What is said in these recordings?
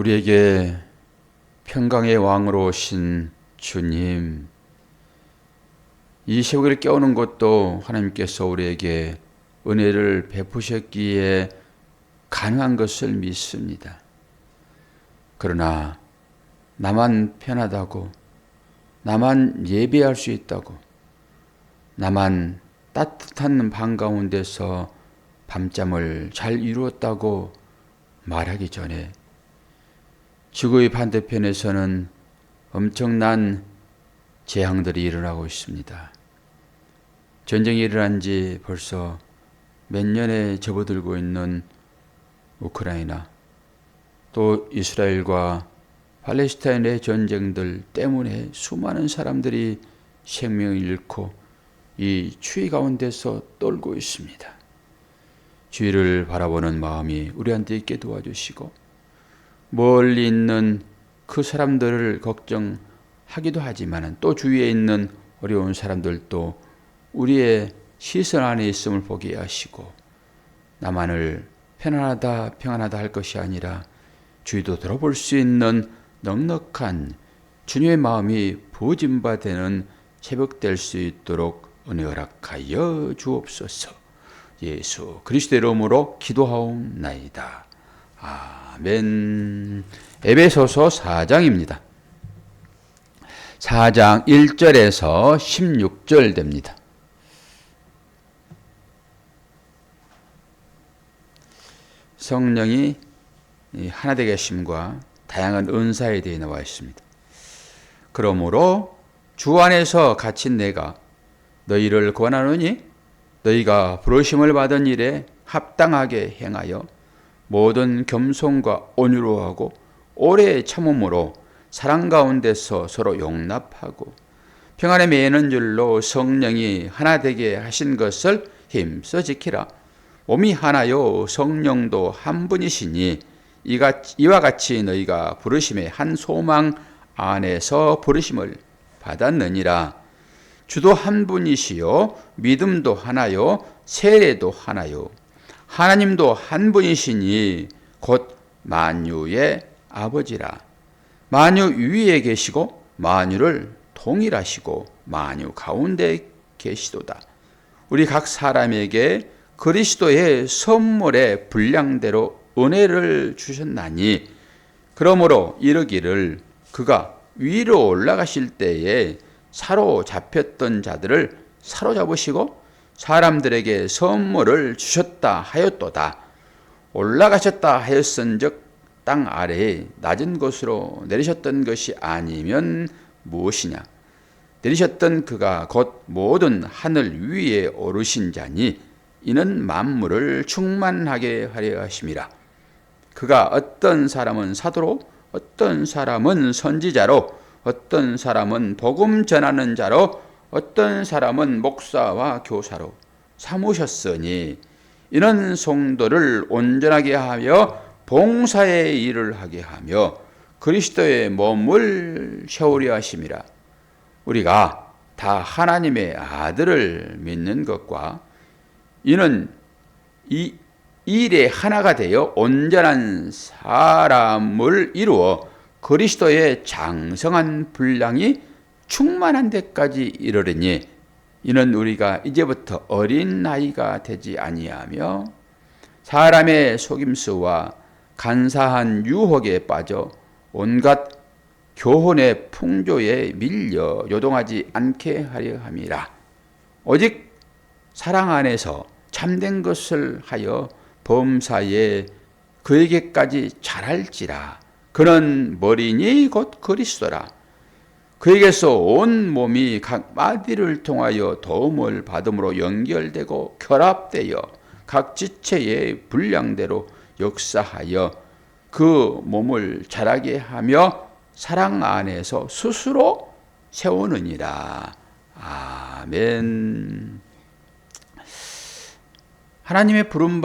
우리에게 평강의 왕으로 오신 주님, 이 새벽을 깨우는 것도 하나님께서 우리에게 은혜를 베푸셨기에 가능한 것을 믿습니다. 그러나 나만 편하다고, 나만 예배할 수 있다고, 나만 따뜻한 방 가운데서 밤잠을 잘 이루었다고 말하기 전에 지구의 반대편에서는 엄청난 재앙들이 일어나고 있습니다. 전쟁이 일어난 지 벌써 몇 년에 접어들고 있는 우크라이나, 또 이스라엘과 팔레스타인의 전쟁들 때문에 수많은 사람들이 생명을 잃고 이 추위 가운데서 떨고 있습니다. 주위를 바라보는 마음이 우리한테 있게 도와주시고 멀리 있는 그 사람들을 걱정하기도 하지만 또 주위에 있는 어려운 사람들도 우리의 시선 안에 있음을 보게 하시고 나만을 편안하다 평안하다 할 것이 아니라 주위도 돌아볼 수 있는 넉넉한 주님의 마음이 부어진 바 되는 새벽 될 수 있도록 은혜 허락하여 주옵소서. 예수 그리스도의 이름으로 기도하옵나이다. 아멘. 에베소서 4장입니다. 4장 1절에서 16절 됩니다. 성령이 하나되게 하심과 다양한 은사에 대해 나와 있습니다. 그러므로 주 안에서 갇힌 내가 너희를 권하노니 너희가 부르심을 받은 일에 합당하게 행하여 모든 겸손과 온유로하고 오래 참음으로 사랑 가운데서 서로 용납하고 평안에 매이는 줄로 성령이 하나 되게 하신 것을 힘써 지키라. 몸이 하나요 성령도 한 분이시니 이와 같이 너희가 부르심의 한 소망 안에서 부르심을 받았느니라. 주도 한 분이시요 믿음도 하나요 세례도 하나요 하나님도 한 분이시니 곧 만유의 아버지라. 만유 위에 계시고 만유를 통일하시고 만유 가운데 계시도다. 우리 각 사람에게 그리스도의 선물의 분량대로 은혜를 주셨나니 그러므로 이르기를 그가 위로 올라가실 때에 사로잡혔던 자들을 사로잡으시고 사람들에게 선물을 주셨다 하였도다. 올라가셨다 하였은즉 땅 아래에 낮은 곳으로 내리셨던 것이 아니면 무엇이냐. 내리셨던 그가 곧 모든 하늘 위에 오르신 자니 이는 만물을 충만하게 하려 하심이라. 그가 어떤 사람은 사도로 어떤 사람은 선지자로 어떤 사람은 복음 전하는 자로 어떤 사람은 목사와 교사로 삼으셨으니 이는 성도를 온전하게 하여 봉사의 일을 하게 하며 그리스도의 몸을 세우려 하심이라. 우리가 다 하나님의 아들을 믿는 것과 이는 이 일에 하나가 되어 온전한 사람을 이루어 그리스도의 장성한 분량이 충만한 데까지 이르리니 이는 우리가 이제부터 어린 나이가 되지 아니하며 사람의 속임수와 간사한 유혹에 빠져 온갖 교훈의 풍조에 밀려 요동하지 않게 하려 함이라. 오직 사랑 안에서 참된 것을 하여 범사에 그에게까지 잘할지라. 그는 머리니 곧 그리스도라. 그에게서 온 몸이 각 마디를 통하여 도움을 받음으로 연결되고 결합되어 각 지체의 분량대로 역사하여 그 몸을 자라게 하며 사랑 안에서 스스로 세우느니라. 아멘. 하나님의 부름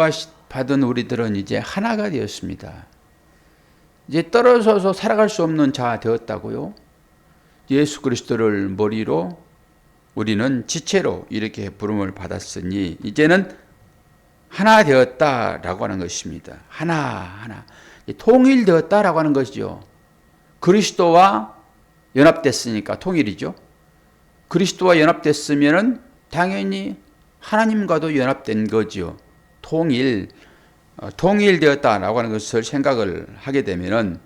받은 우리들은 이제 하나가 되었습니다. 이제 떨어져서 살아갈 수 없는 자 되었다고요. 예수 그리스도를 머리로 우리는 지체로 이렇게 부름을 받았으니 이제는 하나 되었다라고 하는 것입니다. 하나. 통일되었다라고 하는 것이죠. 그리스도와 연합됐으니까 통일이죠. 그리스도와 연합됐으면은 당연히 하나님과도 연합된 거지요. 통일되었다라고 하는 것을 생각을 하게 되면은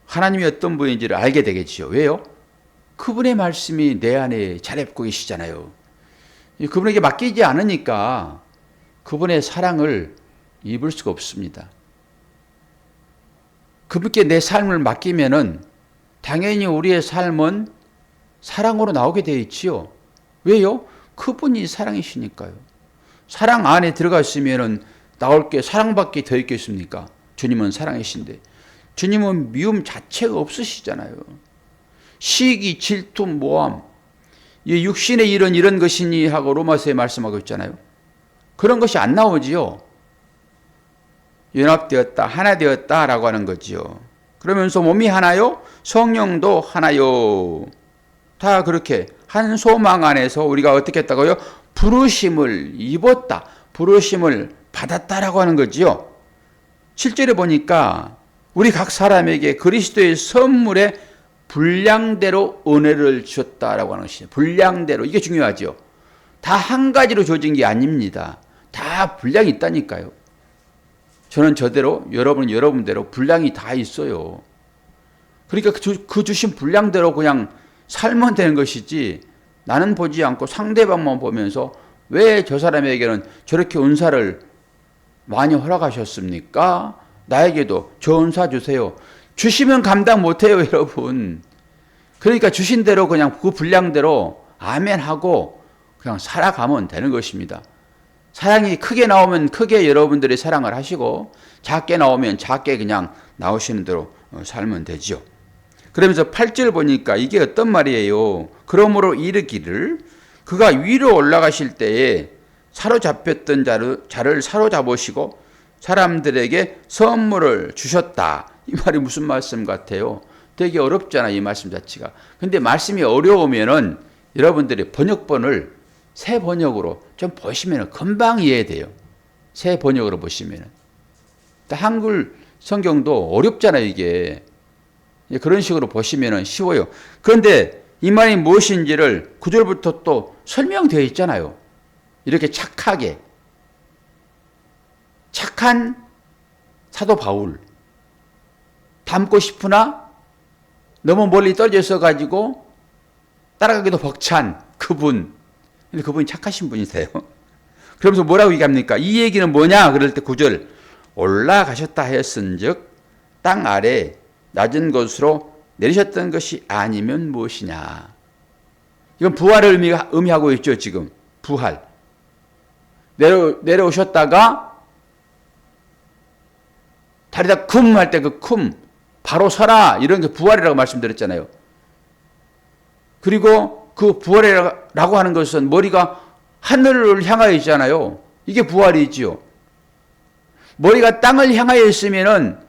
하나님이 어떤 분인지를 알게 되겠지요. 왜요? 그분의 말씀이 내 안에 자리잡고 계시잖아요. 그분에게 맡기지 않으니까 그분의 사랑을 입을 수가 없습니다. 그분께 내 삶을 맡기면은 당연히 우리의 삶은 사랑으로 나오게 되어 있지요. 왜요? 그분이 사랑이시니까요. 사랑 안에 들어가 있으면은 나올 게 사랑밖에 더 있겠습니까? 주님은 사랑이신데 주님은 미움 자체가 없으시잖아요. 시기, 질투, 모함, 이 육신의 일은 이런 것이니 하고 로마서에 말씀하고 있잖아요. 그런 것이 안 나오지요. 연합되었다, 하나 되었다라고 하는 거지요. 그러면서 몸이 하나요? 성령도 하나요. 다 그렇게 한 소망 안에서 우리가 어떻게 했다고요? 부르심을 입었다, 부르심을 받았다라고 하는 거지요. 실제로 보니까 우리 각 사람에게 그리스도의 선물에 분량대로 은혜를 주셨다라고 하는 것이죠. 분량대로. 이게 중요하죠. 다 한 가지로 주어진 게 아닙니다. 다 분량이 있다니까요. 저는 저대로, 여러분은 여러분대로 분량이 다 있어요. 그러니까 그 주신 분량대로 그냥 살면 되는 것이지 나는 보지 않고 상대방만 보면서 왜 저 사람에게는 저렇게 은사를 많이 허락하셨습니까? 나에게도 저 은사 주세요. 주시면 감당 못해요, 여러분. 그러니까 주신 대로 그냥 그 분량대로 아멘하고 그냥 살아가면 되는 것입니다. 사랑이 크게 나오면 크게 여러분들이 사랑을 하시고 작게 나오면 작게 그냥 나오시는 대로 살면 되죠. 그러면서 8절 보니까 이게 어떤 말이에요? 그러므로 이르기를 그가 위로 올라가실 때에 사로잡혔던 자를 사로잡으시고 사람들에게 선물을 주셨다. 이 말이 무슨 말씀 같아요? 되게 어렵잖아, 이 말씀 자체가. 근데 말씀이 어려우면은 여러분들이 번역본을 새 번역으로 좀 보시면은 금방 이해돼요. 새 번역으로 보시면은. 한글 성경도 어렵잖아요, 이게. 그런 식으로 보시면은 쉬워요. 그런데 이 말이 무엇인지를 9절부터 또 설명되어 있잖아요. 이렇게 착하게. 착한 사도 바울. 닮고 싶으나 너무 멀리 떨어져 있어가지고 따라가기도 벅찬 그분. 근데 그분이 착하신 분이세요. 그러면서 뭐라고 얘기합니까? 이 얘기는 뭐냐? 그럴 때 9절. 올라가셨다 하였은즉 땅 아래 낮은 곳으로 내리셨던 것이 아니면 무엇이냐. 이건 부활을 의미하고 있죠, 지금. 부활. 내려오셨다가 다리다 쿰 할 때 그 쿰, 바로 서라. 이런 게 부활이라고 말씀드렸잖아요. 그리고 그 부활이라고 하는 것은 머리가 하늘을 향하여 있잖아요. 이게 부활이지요. 머리가 땅을 향하여 있으면은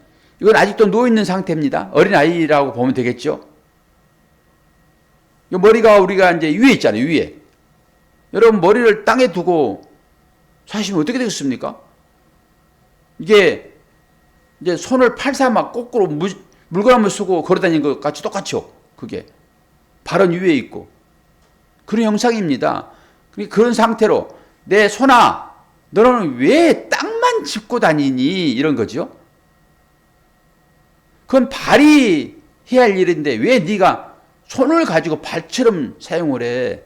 이건 아직도 누워있는 상태입니다. 어린아이라고 보면 되겠죠. 머리가 우리가 이제 위에 있잖아요, 위에. 여러분, 머리를 땅에 두고 사시면 어떻게 되겠습니까? 이게 이제 손을 팔사 막 거꾸로 물건함을 쓰고 걸어다니는 것 같이 똑같죠. 그게. 발은 위에 있고. 그런 형상입니다. 그런 상태로 내 손아, 너는 왜 땅만 짚고 다니니? 이런 거죠. 그건 발이 해야 할 일인데 왜 네가 손을 가지고 발처럼 사용을 해?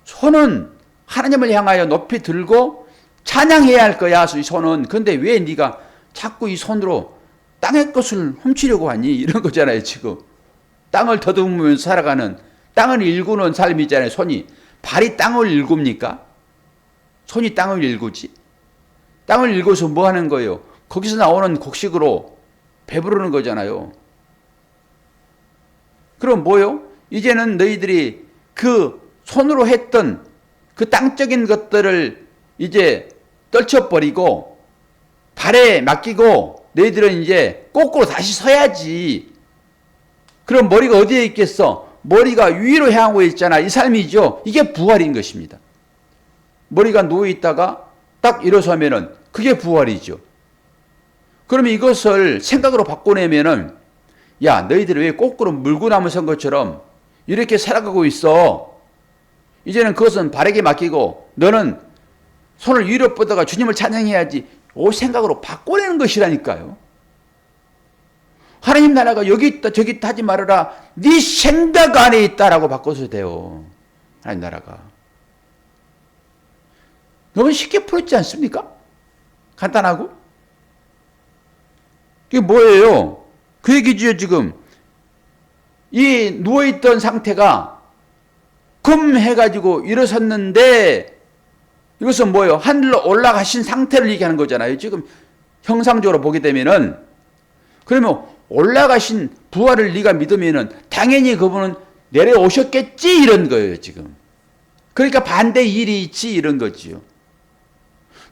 손은 하나님을 향하여 높이 들고 찬양해야 할 거야, 이 손은. 근데 왜 네가 자꾸 이 손으로 땅의 것을 훔치려고 하니? 이런 거잖아요, 지금. 땅을 더듬으면서 살아가는, 땅을 일구는 삶이잖아요, 손이. 발이 땅을 일굽니까? 손이 땅을 일구지. 땅을 일궈서 뭐 하는 거예요? 거기서 나오는 곡식으로 배부르는 거잖아요. 그럼 뭐요? 이제는 너희들이 그 손으로 했던 그 땅적인 것들을 이제 떨쳐버리고 발에 맡기고 너희들은 이제 거꾸로 다시 서야지. 그럼 머리가 어디에 있겠어? 머리가 위로 향하고 있잖아. 이 삶이죠. 이게 부활인 것입니다. 머리가 누워 있다가 딱 일어서면은 그게 부활이죠. 그러면 이것을 생각으로 바꿔내면은 야, 너희들이 왜 거꾸로 물구나무 선 것처럼 이렇게 살아가고 있어? 이제는 그것은 발에게 맡기고 너는 손을 위로 뻗어가 주님을 찬양해야지. 오 생각으로 바꿔내는 것이라니까요. 하나님 나라가 여기 있다 저기 있다 하지 말아라. 네 생각 안에 있다라고 바꿔서 돼요. 하나님 나라가. 너무 쉽게 풀었지 않습니까? 간단하고? 이게 뭐예요? 그 얘기죠 지금. 이 누워있던 상태가 금 해가지고 일어섰는데 이것은 뭐예요? 하늘로 올라가신 상태를 얘기하는 거잖아요. 지금 형상적으로 보게 되면은 그러면 올라가신 부활을 네가 믿으면은 당연히 그분은 내려오셨겠지 이런 거예요 지금. 그러니까 반대 일이 있지 이런 거지요.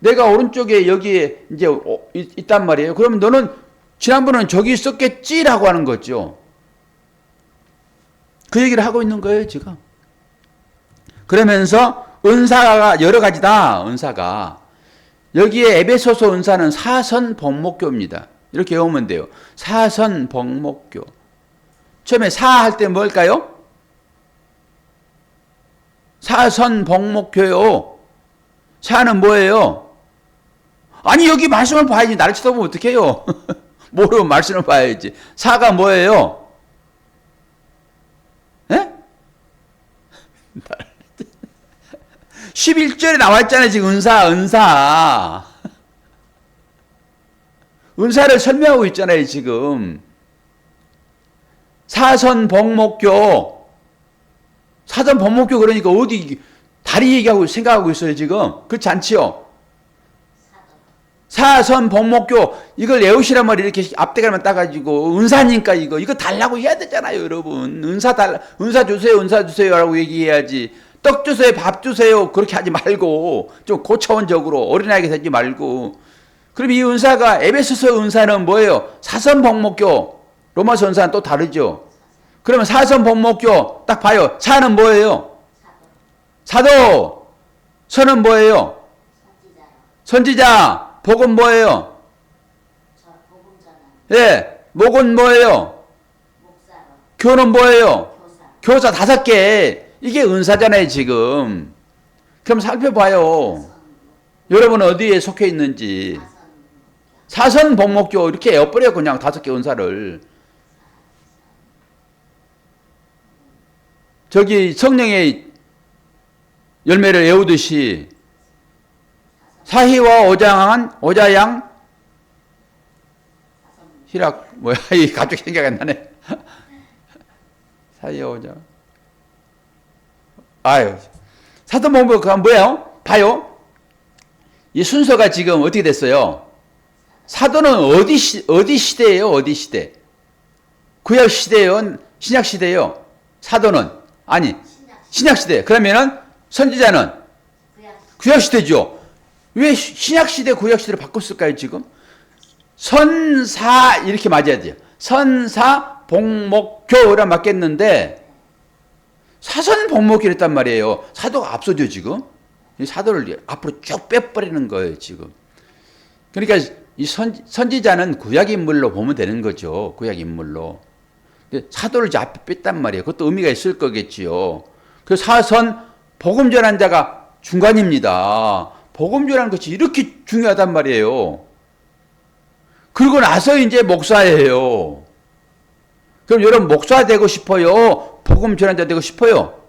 내가 오른쪽에 여기에 이제 있단 말이에요. 그러면 너는 지난번에는 저기 있었겠지라고 하는 거죠. 그 얘기를 하고 있는 거예요 지금. 그러면서 은사가 여러 가지다. 은사가 여기에 에베소서 은사는 사선복목교입니다. 이렇게 외우면 돼요. 사선복목교. 처음에 사할 때 뭘까요? 사선복목교요. 사는 뭐예요? 아니 여기 말씀을 봐야지. 나를 쳐다보면 어떡해요. 모르면 말씀을 봐야지. 사가 뭐예요? 예? 11절에 나왔잖아요. 지금 은사. 은사를 설명하고 있잖아요. 지금. 사선복목교. 사선복목교 그러니까 어디 다리 얘기하고 생각하고 있어요. 지금. 그렇지 않지요? 사선복목교 이걸 외우시란 말이 이렇게 앞대가리만 따가지고 은사니까 이거 달라고 해야 되잖아요. 여러분. 은사 주세요 라고 얘기해야지. 떡 주세요, 밥 주세요. 그렇게 하지 말고 좀 고차원적으로 어린아이가 되지 말고. 그럼 이 은사가 에베소서 은사는 뭐예요? 사선복목교. 로마서 은사는 또 다르죠. 그러면 사선복목교 딱 봐요. 사는 뭐예요? 사도. 선은 뭐예요? 선지자. 복은 뭐예요? 예. 목은 뭐예요? 교는 뭐예요? 교사 5개. 이게 은사잖아요, 지금. 그럼 살펴봐요. 여러분 어디에 속해 있는지. 사선복목교 이렇게 엿버려 그냥 5개 은사를. 저기 성령의 열매를 외우듯이 사희와 오자양 희락 뭐야 이 갑자기 생각이 안 나네. 사희와 오자. 아유, 사도복목교가 뭐예요? 봐요. 이 순서가 지금 어떻게 됐어요? 사도는 어디 시대예요? 어디 시대? 구약 시대예요? 신약 시대예요? 사도는 아니 신약 시대. 그러면은 선지자는 구약 시대죠. 왜 신약 시대 구약 시대를 바꿨을까요? 지금 선사 이렇게 맞아야 돼요. 선사 복목교라 맞겠는데. 사선복목교를 했단 말이에요. 사도가 앞서죠 지금. 이 사도를 앞으로 쭉 빼버리는 거예요 지금. 그러니까 이 선지자는 구약 인물로 보면 되는 거죠. 구약 인물로. 사도를 이제 앞에 뺐단 말이에요. 그것도 의미가 있을 거겠지요. 그 사선 복음 전한 자가 중간입니다. 복음 전하는 것이 이렇게 중요하단 말이에요. 그리고 나서 이제 목사예요. 그럼 여러분 목사 되고 싶어요? 복음 전환자 되고 싶어요?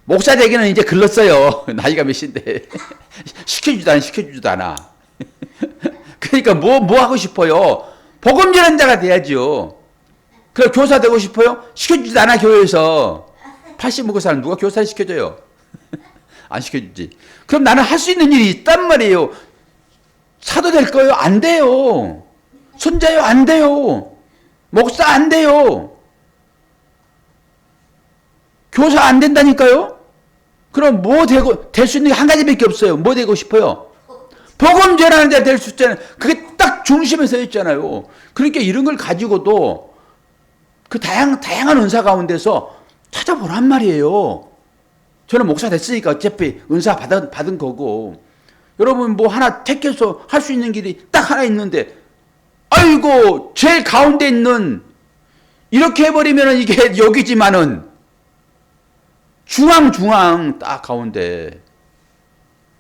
목사 되기는 이제 글렀어요. 나이가 몇인데. 시켜주지도 않아. 그러니까 뭐 하고 싶어요? 복음 전환자가 돼야죠. 그럼 교사 되고 싶어요? 시켜주지도 않아 교회에서. 80 먹은 사람 누가 교사를 시켜줘요? 안 시켜주지. 그럼 나는 할 수 있는 일이 있단 말이에요. 사도 될 거예요? 안 돼요. 손자요? 안 돼요. 목사 안 돼요. 교사 안 된다니까요? 그럼 될 수 있는 게 한 가지밖에 없어요. 뭐 되고 싶어요? 복음 전하는 자 될 수 있잖아요. 그게 딱 중심에 서 있잖아요. 그러니까 이런 걸 가지고도 그 다양한 은사 가운데서 찾아보란 말이에요. 저는 목사 됐으니까 어차피 은사 받은 거고, 여러분 뭐 하나 택해서 할 수 있는 길이 딱 하나 있는데, 아이고 제일 가운데 있는, 이렇게 해버리면 이게 여기지만은 중앙 딱 가운데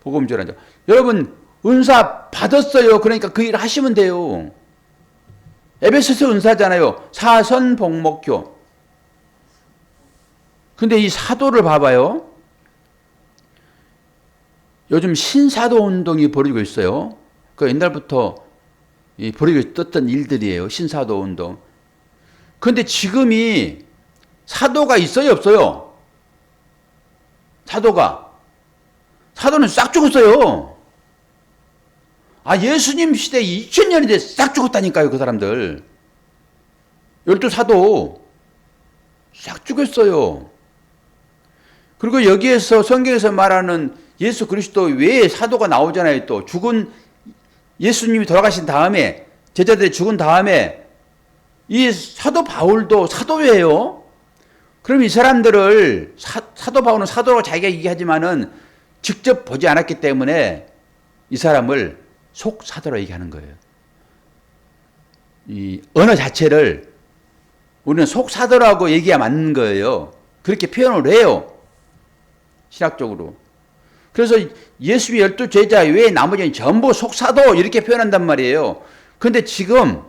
복음 전하자. 여러분 은사 받았어요. 그러니까 그 일 하시면 돼요. 에베소서 은사잖아요. 사선복목교. 근데 이 사도를 봐봐요. 요즘 신사도 운동이 벌어지고 있어요. 그 옛날부터 벌어지고 있던 일들이에요. 신사도 운동. 근데 지금이 사도가 있어요, 없어요? 사도는 싹 죽었어요. 예수님 시대 2000년인데 싹 죽었다니까요, 그 사람들. 12사도 싹 죽었어요. 그리고 여기에서 성경에서 말하는 예수 그리스도 외에 사도가 나오잖아요. 또 죽은 예수님이 돌아가신 다음에, 제자들이 죽은 다음에 이 사도 바울도 사도예요. 그럼 이 사람들을 사도 바울은 사도라고 자기가 얘기하지만은 직접 보지 않았기 때문에 이 사람을 속사도로 얘기하는 거예요. 이 언어 자체를 우리는 속사도라고 얘기가 맞는 거예요. 그렇게 표현을 해요. 신학적으로. 그래서 예수의 12제자 외에 나머지는 전부 속사도 이렇게 표현한단 말이에요. 그런데 지금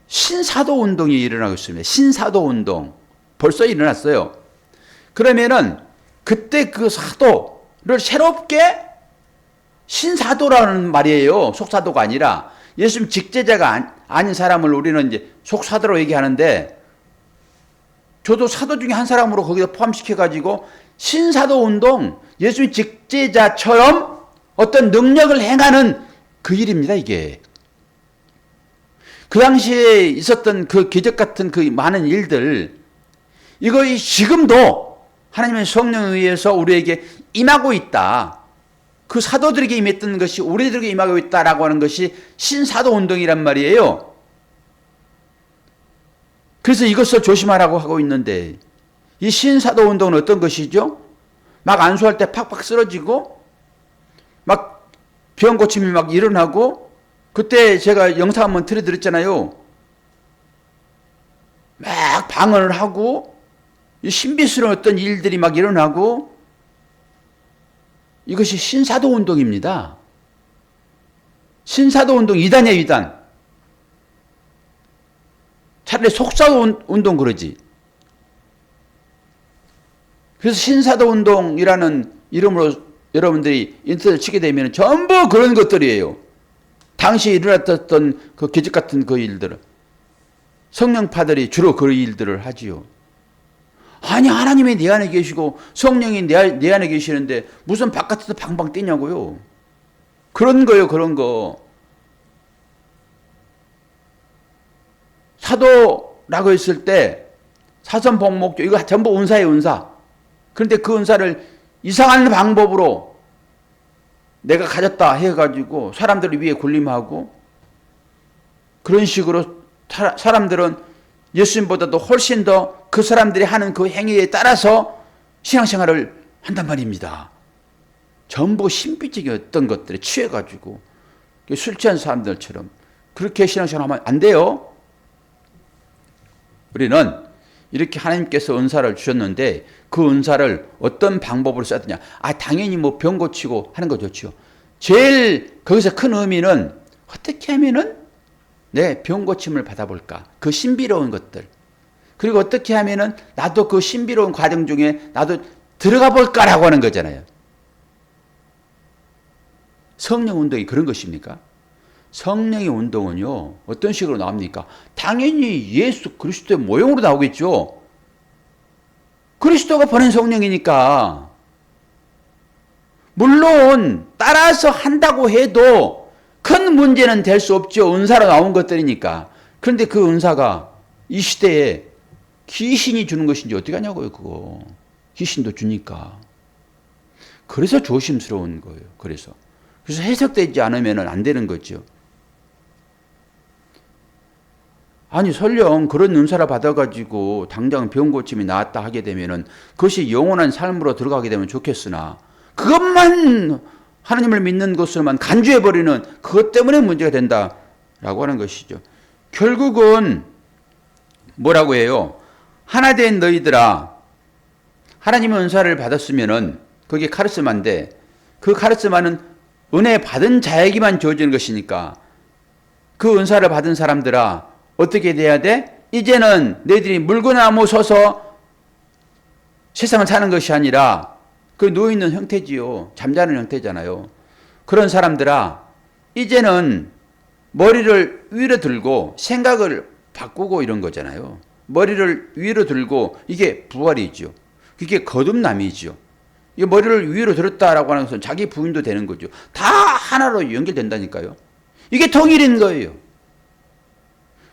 신사도 운동이 일어나고 있습니다. 신사도 운동. 벌써 일어났어요. 그러면은 그때 그 사도를 새롭게 신사도라는 말이에요. 속사도가 아니라 예수님 직제자가 아닌 사람을 우리는 이제 속사도로 얘기하는데, 저도 사도 중에 한 사람으로 거기다 포함시켜가지고 신사도 운동, 예수님 직제자처럼 어떤 능력을 행하는 그 일입니다, 이게. 그 당시에 있었던 그 기적 같은 그 많은 일들, 이것이 지금도 하나님의 성령에 의해서 우리에게 임하고 있다. 그 사도들에게 임했던 것이 우리들에게 임하고 있다라고 하는 것이 신사도 운동이란 말이에요. 그래서 이것을 조심하라고 하고 있는데, 이 신사도 운동은 어떤 것이죠? 막 안수할 때 팍팍 쓰러지고 막 병 고침이 막 일어나고, 그때 제가 영상 한번 틀어드렸잖아요. 막 방언을 하고 신비스러운 어떤 일들이 막 일어나고, 이것이 신사도 운동입니다. 신사도 운동 이단이에요, 이단. 차라리 속사도 운동 그러지. 그래서 신사도 운동이라는 이름으로 여러분들이 인터넷 치게 되면 전부 그런 것들이에요. 당시에 일어났던 그 기적 같은 그 일들을. 성령파들이 주로 그 일들을 하지요. 아니, 하나님이 내 안에 계시고 성령이 내 안에 계시는데 무슨 바깥에서 방방 뛰냐고요. 그런 거예요, 그런 거. 사도라고 했을 때 사선복목교, 이거 전부 은사예요, 은사. 그런데 그 은사를 이상한 방법으로 내가 가졌다 해가지고 사람들을 위해 군림하고, 그런 식으로 사람들은 예수님보다도 훨씬 더 그 사람들이 하는 그 행위에 따라서 신앙생활을 한단 말입니다. 전부 신비적인 어떤 것들에 취해가지고 술 취한 사람들처럼 그렇게 신앙생활하면 안 돼요. 우리는 이렇게 하나님께서 은사를 주셨는데 그 은사를 어떤 방법으로 써야 되냐. 당연히 뭐 병 고치고 하는 거 좋죠. 제일 거기서 큰 의미는 어떻게 하면은 내 병 고침을 받아볼까. 그 신비로운 것들. 그리고 어떻게 하면은 나도 그 신비로운 과정 중에 나도 들어가 볼까라고 하는 거잖아요. 성령 운동이 그런 것입니까? 성령의 운동은요, 어떤 식으로 나옵니까? 당연히 예수 그리스도의 모형으로 나오겠죠. 그리스도가 보낸 성령이니까. 물론 따라서 한다고 해도 큰 문제는 될 수 없죠. 은사로 나온 것들이니까. 그런데 그 은사가 이 시대에 귀신이 주는 것인지 어떻게 하냐고요, 그거. 귀신도 주니까. 그래서 조심스러운 거예요. 그래서 해석되지 않으면 안 되는 거죠. 아니 설령 그런 은사를 받아가지고 당장 병 고침이 나았다 하게 되면은 그것이 영원한 삶으로 들어가게 되면 좋겠으나 그것만 하나님을 믿는 것으로만 간주해버리는 그것 때문에 문제가 된다라고 하는 것이죠. 결국은 뭐라고 해요? 하나 된 너희들아, 하나님의 은사를 받았으면은 그게 카리스마인데 그 카리스마는 은혜 받은 자에게만 주어지는 것이니까 그 은사를 받은 사람들아 어떻게 돼야 돼? 이제는 너희들이 물구나무 서서 세상을 사는 것이 아니라 그 누워있는 형태지요. 잠자는 형태잖아요. 그런 사람들아 이제는 머리를 위로 들고 생각을 바꾸고 이런 거잖아요. 머리를 위로 들고 이게 부활이죠. 그게 거듭남이죠. 이 머리를 위로 들었다라고 하는 것은 자기 부인도 되는 거죠. 다 하나로 연결된다니까요. 이게 통일인 거예요.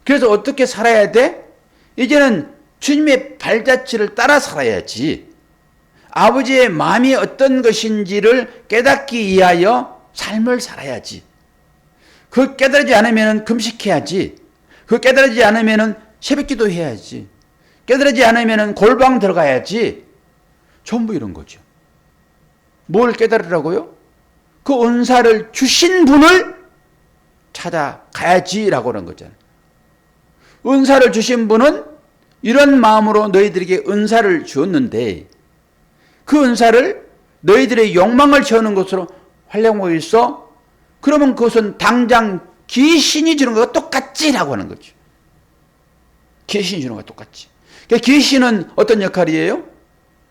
그래서 어떻게 살아야 돼? 이제는 주님의 발자취를 따라 살아야지. 아버지의 마음이 어떤 것인지를 깨닫기 위하여 삶을 살아야지. 그 깨달지 않으면 금식해야지. 그 깨달지 않으면 새벽기도 해야지. 깨달지 않으면 골방 들어가야지. 전부 이런 거죠. 뭘 깨달으라고요? 그 은사를 주신 분을 찾아가야지라고 하는 거잖아요. 은사를 주신 분은 이런 마음으로 너희들에게 은사를 주었는데 그 은사를 너희들의 욕망을 채우는 것으로 활용하고 있어? 그러면 그것은 당장 귀신이 주는 것과 똑같지라고 하는 거죠. 귀신이 주는 것과 똑같지. 그러니까 귀신은 어떤 역할이에요?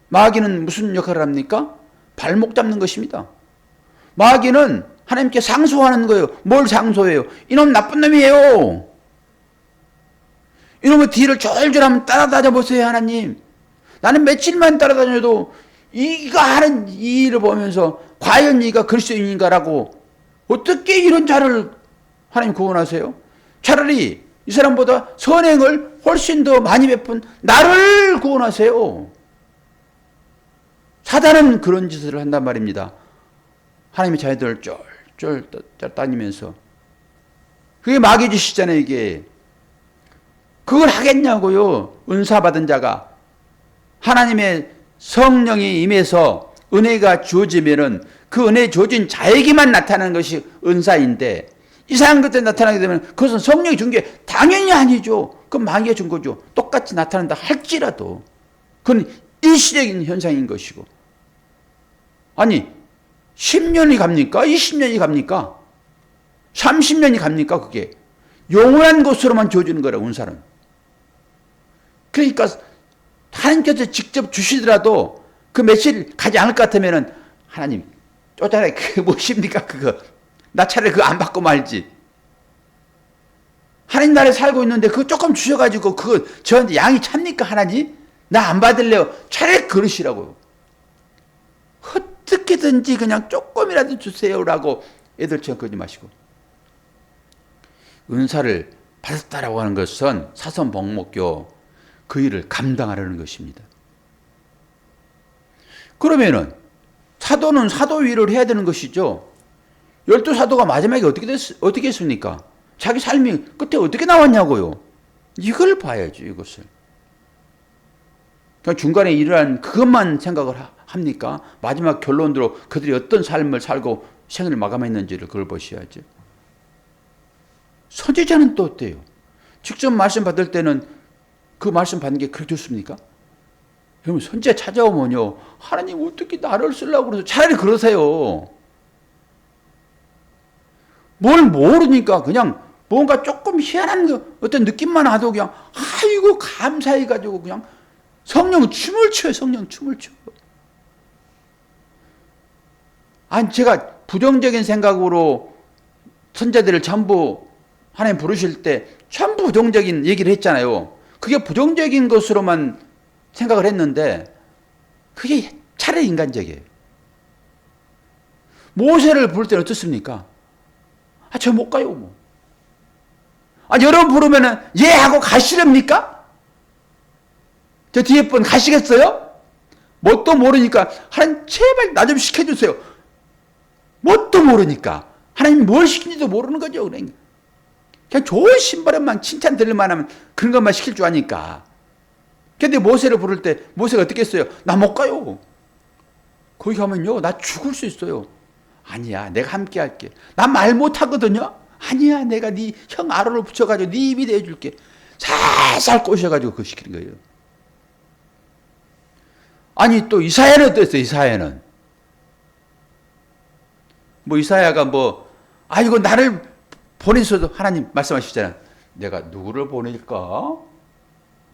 마귀는 무슨 역할을 합니까? 발목 잡는 것입니다. 마귀는 하나님께 상소하는 거예요. 뭘 상소해요? 이놈 나쁜 놈이에요. 이놈의 뒤를 졸졸 한번 따라다녀 보세요, 하나님. 나는 며칠만 따라다녀도 이가 하는 이 일을 보면서 과연 이가 그리스도인인가라고 어떻게 이런 자를 하나님 구원하세요? 차라리 이 사람보다 선행을 훨씬 더 많이 베푼 나를 구원하세요. 사단은 그런 짓을 한단 말입니다. 하나님의 자녀들을 쫄쫄 따니면서. 그게 마귀 짓이잖아요, 이게. 그걸 하겠냐고요. 은사 받은 자가. 하나님의 성령이 임해서 은혜가 주어지면은 그 은혜 주어진 자에게만 나타나는 것이 은사인데 이상한 것들이 나타나게 되면 그것은 성령이 준 게 당연히 아니죠. 그건 마귀가 준 거죠. 똑같이 나타난다 할지라도 그건 일시적인 현상인 것이고. 아니 10년이 갑니까? 20년이 갑니까? 30년이 갑니까? 그게 영원한 것으로만 주어지는 거라 은사는. 그러니까 하나님께서 직접 주시더라도 그 며칠 가지 않을 것 같으면은 하나님 쪼잔하게 그게 무엇입니까 그거. 나 차라리 그거 안 받고 말지. 하나님 나라에 살고 있는데 그거 조금 주셔가지고 그거 저한테 양이 찹니까 하나님? 나 안 받을래요. 차라리 그러시라고요. 어떻게든지 그냥 조금이라도 주세요라고 애들처럼 그러지 마시고. 은사를 받았다라고 하는 것은 사선복목교 그 일을 감당하려는 것입니다. 그러면은 사도는 사도 일을 해야 되는 것이죠. 12사도가 마지막에 어떻게 했습니까? 자기 삶이 끝에 어떻게 나왔냐고요. 이걸 봐야죠, 이것을. 그냥 중간에 일어난 그것만 생각을 합니까? 마지막 결론으로 그들이 어떤 삶을 살고 생을 마감했는지를 그걸 보셔야죠. 선지자는 또 어때요? 직접 말씀 받을 때는 그 말씀 받는 게 그렇게 좋습니까? 여러분 선지자 찾아오면요. 하나님 어떻게 나를 쓰려고 그러세요? 차라리 그러세요. 뭘 모르니까 그냥 뭔가 조금 희한한 어떤 느낌만 와도 그냥 아이고 감사해가지고 그냥 성령 춤을 춰요. 성령 춤을 춰. 아니 제가 부정적인 생각으로 선자들을 전부 하나님 부르실 때 전부 부정적인 얘기를 했잖아요. 그게 부정적인 것으로만 생각을 했는데 그게 차라리 인간적이에요. 모세를 부를 때는 어떻습니까? 아, 저 못 가요, 뭐. 아, 여러분 부르면은 예 하고 가시렵니까? 저 뒤에 분 가시겠어요? 뭣도 모르니까 하나님 제발 나 좀 시켜주세요. 뭣도 모르니까 하나님 뭘 시키는지도 모르는 거죠. 그러니까. 그냥 좋은 신발에만 칭찬 들을만 하면 그런 것만 시킬 줄 아니까. 근데 모세를 부를 때 모세가 어떻게 했어요? 나 못 가요. 거기 가면요 나 죽을 수 있어요. 아니야 내가 함께 할게. 나 말 못하거든요. 아니야 내가 네 형 아론을 붙여가지고 네 입이 대해줄게. 살살 꼬셔가지고 그거 시키는 거예요. 아니 또 이사야는 어땠어요? 이사야는 뭐 이사야가 뭐 이거 나를 보내셔도 하나님 말씀하시잖아요. 내가 누구를 보낼까?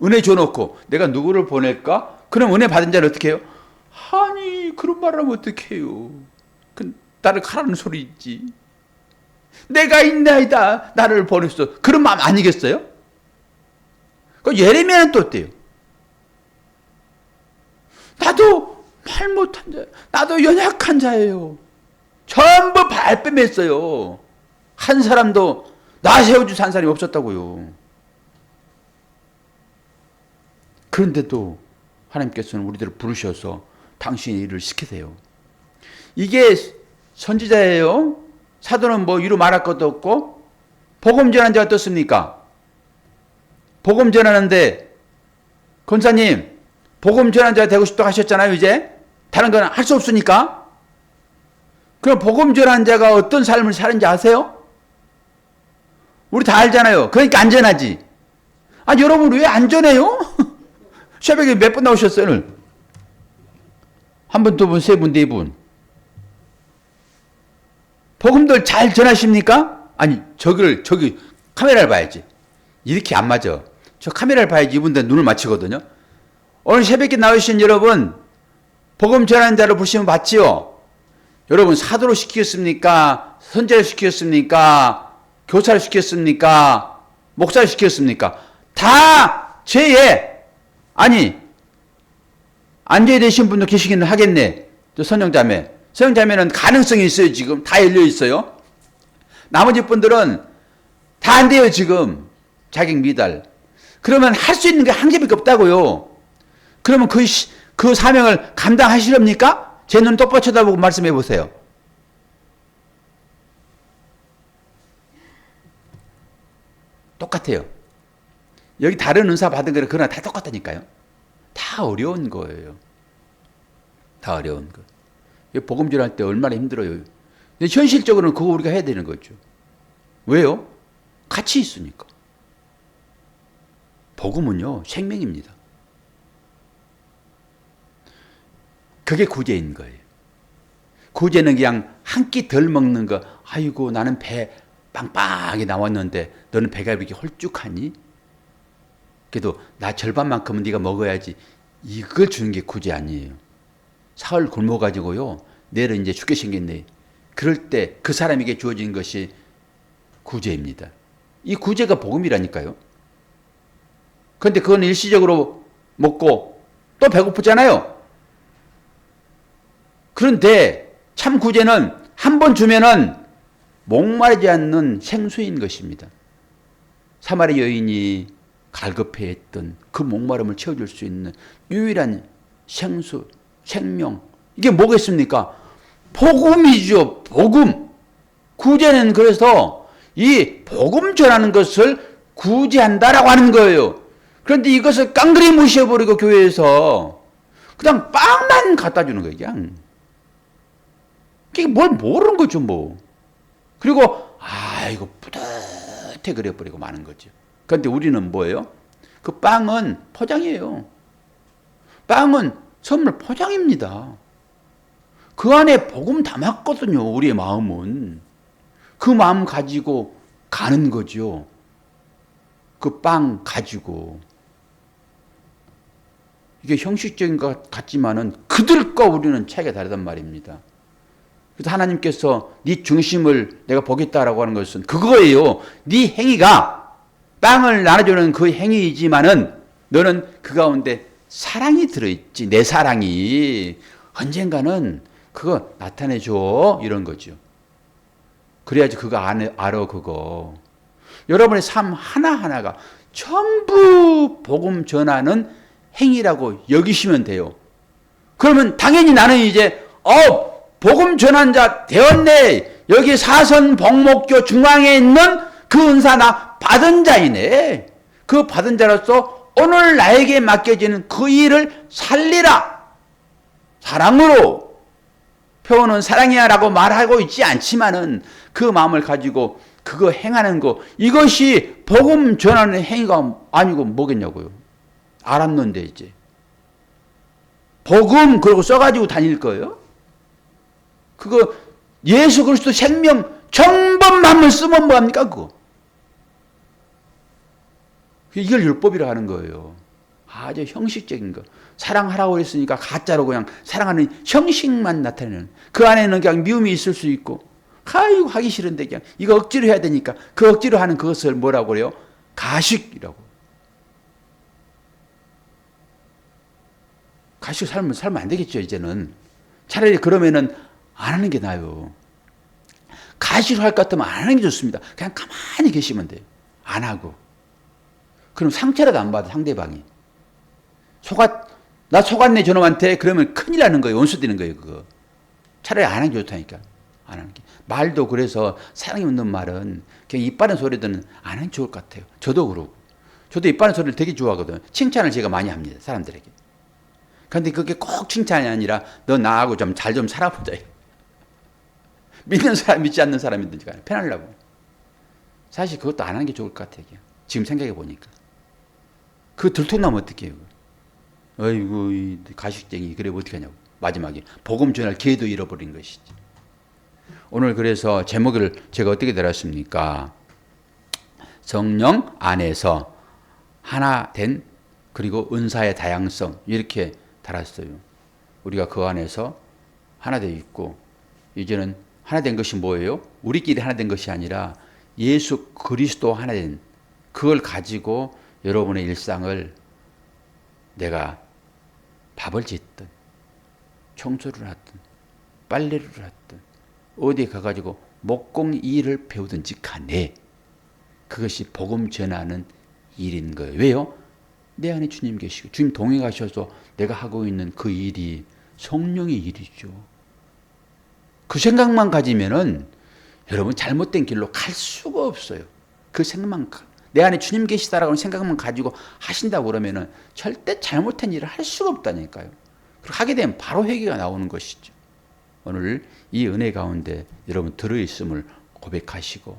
은혜 줘놓고 내가 누구를 보낼까? 그럼 은혜 받은 자를 어떻게 해요? 아니 그런 말을 하면 어떻게 해요? 나를 가라는 소리지. 내가 있나이다 나를 보냈어. 그런 마음 아니겠어요? 예레미야는 또 어때요? 나도 말 못한 자예요. 나도 연약한 자예요. 전부 발뺌했어요. 한 사람도 나 세워주서 한 사람이 없었다고요. 그런데도 하나님께서는 우리들을 부르셔서 당신의 일을 시키세요. 이게 선지자예요. 사도는 뭐 이루 말할 것도 없고 복음 전하는 자 어떻습니까? 복음 전하는데 권사님 복음 전하는 자 되고 싶다고 하셨잖아요. 이제 다른 건 할 수 없으니까. 그럼 복음 전하는 자가 어떤 삶을 사는지 아세요? 우리 다 알잖아요. 그러니까 안전하지. 여러분 왜 안전해요? 새벽에 몇 분 나오셨어요 오늘? 한 분, 두 분, 세 분, 네 분. 복음들 잘 전하십니까? 아니 저기 카메라를 봐야지. 이렇게 안 맞아. 저 카메라를 봐야지 이분들 눈을 맞추거든요. 오늘 새벽에 나오신 여러분 복음 전하는 자로 부르시면 맞지요? 여러분 사도로 시키겠습니까? 선제로 시키겠습니까? 교사를 시켰습니까? 목사를 시켰습니까? 다 죄에 안죄에 되신 분도 계시기는 하겠네. 저 선영자매. 선영자매는 가능성이 있어요. 지금 다 열려 있어요. 나머지 분들은 다 안 돼요. 지금 자격 미달. 그러면 할 수 있는 게 한 개밖에 없다고요. 그러면 그 사명을 감당하시렵니까? 제 눈 똑바로 쳐다보고 말씀해 보세요. 똑같아요. 여기 다른 은사 받은 거는 그러나 다 똑같다니까요. 다 어려운 거예요. 다 어려운 거. 복음 전할 때 얼마나 힘들어요. 근데 현실적으로는 그거 우리가 해야 되는 거죠. 왜요? 같이 있으니까. 복음은요, 생명입니다. 그게 구제인 거예요. 구제는 그냥 한 끼 덜 먹는 거. 아이고 나는 배 빵빵하게 나왔는데 너는 배가 이렇게 홀쭉하니? 그래도 나 절반만큼은 네가 먹어야지. 이걸 주는 게 구제 아니에요. 사흘 굶어가지고요. 내일은 이제 죽게 생겼네. 그럴 때 그 사람에게 주어진 것이 구제입니다. 이 구제가 복음이라니까요. 그런데 그건 일시적으로 먹고 또 배고프잖아요. 그런데 참 구제는 한 번 주면은 목마르지 않는 생수인 것입니다. 사마리 여인이 갈급해했던 그 목마름을 채워줄 수 있는 유일한 생수, 생명. 이게 뭐겠습니까? 복음이죠. 복음. 구제는 그래서 이 복음 전하는 것을 구제한다라고 하는 거예요. 그런데 이것을 깡그리 무시해버리고 교회에서 그냥 빵만 갖다 주는 거예요. 그냥. 이게 뭘 모르는 거죠 뭐. 그리고 이거 뿌듯해 그래버리고 마는 거죠. 그런데 우리는 뭐예요? 그 빵은 포장이에요. 빵은 선물 포장입니다. 그 안에 복음 담았거든요. 우리의 마음은. 그 마음 가지고 가는 거죠. 그 빵 가지고. 이게 형식적인 것 같지만은 그들과 우리는 차이가 다르단 말입니다. 그래서 하나님께서 네 중심을 내가 보겠다라고 하는 것은 그거예요. 네 행위가 빵을 나눠주는 그 행위이지만은 너는 그 가운데 사랑이 들어있지. 내 사랑이 언젠가는 그거 나타내줘 이런 거죠. 그래야지 그거 알아 그거. 여러분의 삶 하나하나가 전부 복음 전하는 행위라고 여기시면 돼요. 그러면 당연히 나는 이제 복음 전환자 되었네. 여기 사선 복목교 중앙에 있는 그 은사 나 받은 자이네. 그 받은 자로서 오늘 나에게 맡겨지는 그 일을 살리라. 사랑으로. 표현은 사랑이야 라고 말하고 있지 않지만은 그 마음을 가지고 그거 행하는 거, 이것이 복음 전하는 행위가 아니고 뭐겠냐고요. 알았는데 이제. 복음 그러고 써가지고 다닐 거예요? 그거 예수 그리스도 생명 정법만을 쓰면 뭐합니까 그거? 이걸 율법이라 하는 거예요. 아주 형식적인 거. 사랑하라고 했으니까 가짜로 그냥 사랑하는 형식만 나타내는. 그 안에는 그냥 미움이 있을 수 있고, 아이고 하기 싫은데 그냥 이거 억지로 해야 되니까 그 억지로 하는 그것을 뭐라고 그래요? 가식이라고. 가식 살면 안 되겠죠 이제는. 차라리 그러면은 안 하는 게 나아요. 가식을 할 것 같으면 안 하는 게 좋습니다. 그냥 가만히 계시면 돼요. 안 하고. 그럼 상처라도 안 받아 상대방이. 나 속았네 저놈한테. 그러면 큰일 나는 거예요. 원수 되는 거예요 그거. 차라리 안 하는 게 좋다니까. 안 하는 게. 말도 그래서 사랑이 없는 말은 그냥 입 바른 소리들은 안 하는 게 좋을 것 같아요. 저도 그러고. 저도 입 바른 소리를 되게 좋아하거든요. 칭찬을 제가 많이 합니다. 사람들에게. 그런데 그게 꼭 칭찬이 아니라 너 나하고 좀 잘 좀 살아보자. 믿는 사람 믿지 않는 사람이든지 간에 편하려고. 사실 그것도 안 하는 게 좋을 것 같아요. 지금 생각해 보니까. 그거 들통나면 어떡해요. 어이구 이 가식쟁이 그래 어떻게 하냐고. 마지막에 복음 전할 기회도 잃어버린 것이지. 오늘 그래서 제목을 제가 어떻게 달았습니까? 성령 안에서 하나 된 그리고 은사의 다양성 이렇게 달았어요. 우리가 그 안에서 하나 되어 있고 이제는 하나 된 것이 뭐예요? 우리끼리 하나 된 것이 아니라 예수 그리스도 하나 된 그걸 가지고 여러분의 일상을 내가 밥을 짓든 청소를 하든 빨래를 하든 어디에 가가지고 목공 일을 배우든지 간에 그것이 복음 전하는 일인 거예요. 왜요? 내 안에 주님 계시고 주님 동행 가셔서 내가 하고 있는 그 일이 성령의 일이죠. 그 생각만 가지면은 여러분 잘못된 길로 갈 수가 없어요. 그 생각만 내 안에 주님 계시다라고 하는 생각만 가지고 하신다고 그러면은 절대 잘못된 일을 할 수가 없다니까요. 그렇게 하게 되면 바로 회개가 나오는 것이죠. 오늘 이 은혜 가운데 여러분 들어있음을 고백하시고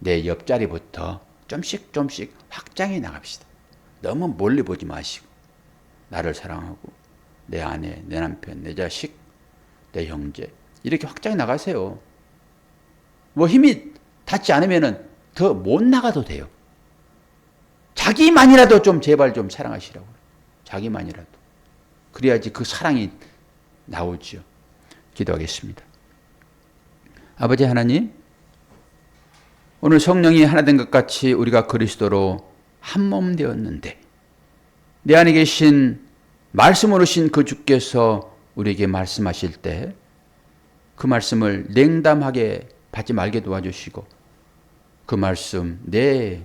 내 옆자리부터 좀씩 확장해 나갑시다. 너무 멀리 보지 마시고 나를 사랑하고 내 아내, 내 남편, 내 자식, 내 형제 이렇게 확장해 나가세요. 뭐 힘이 닿지 않으면은 더 못 나가도 돼요. 자기만이라도 좀 제발 좀 사랑하시라고. 자기만이라도. 그래야지 그 사랑이 나오죠. 기도하겠습니다. 아버지 하나님, 오늘 성령이 하나 된 것 같이 우리가 그리스도로 한 몸 되었는데 내 안에 계신 말씀으로 신 그 주께서 우리에게 말씀하실 때 그 말씀을 냉담하게 받지 말게 도와주시고 그 말씀 네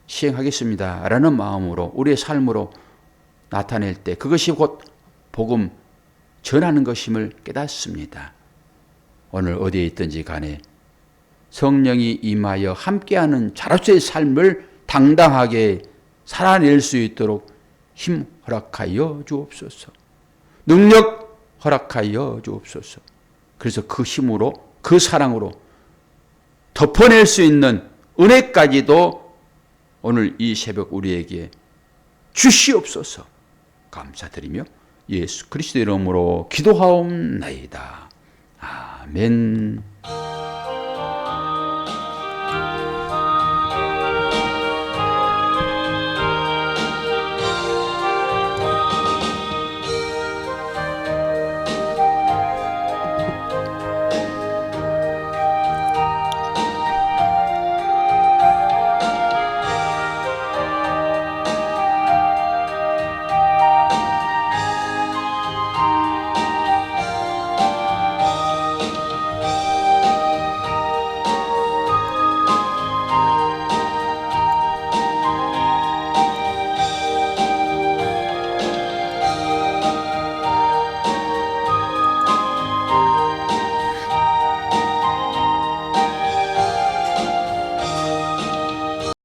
시행하겠습니다 라는 마음으로 우리의 삶으로 나타낼 때 그것이 곧 복음 전하는 것임을 깨닫습니다. 오늘 어디에 있든지 간에 성령이 임하여 함께하는 자로서의 삶을 당당하게 살아낼 수 있도록 힘 허락하여 주옵소서. 능력 허락하여 주옵소서. 그래서 그 힘으로 그 사랑으로 덮어낼 수 있는 은혜까지도 오늘 이 새벽 우리에게 주시옵소서. 감사드리며 예수 그리스도 이름으로 기도하옵나이다. 아멘.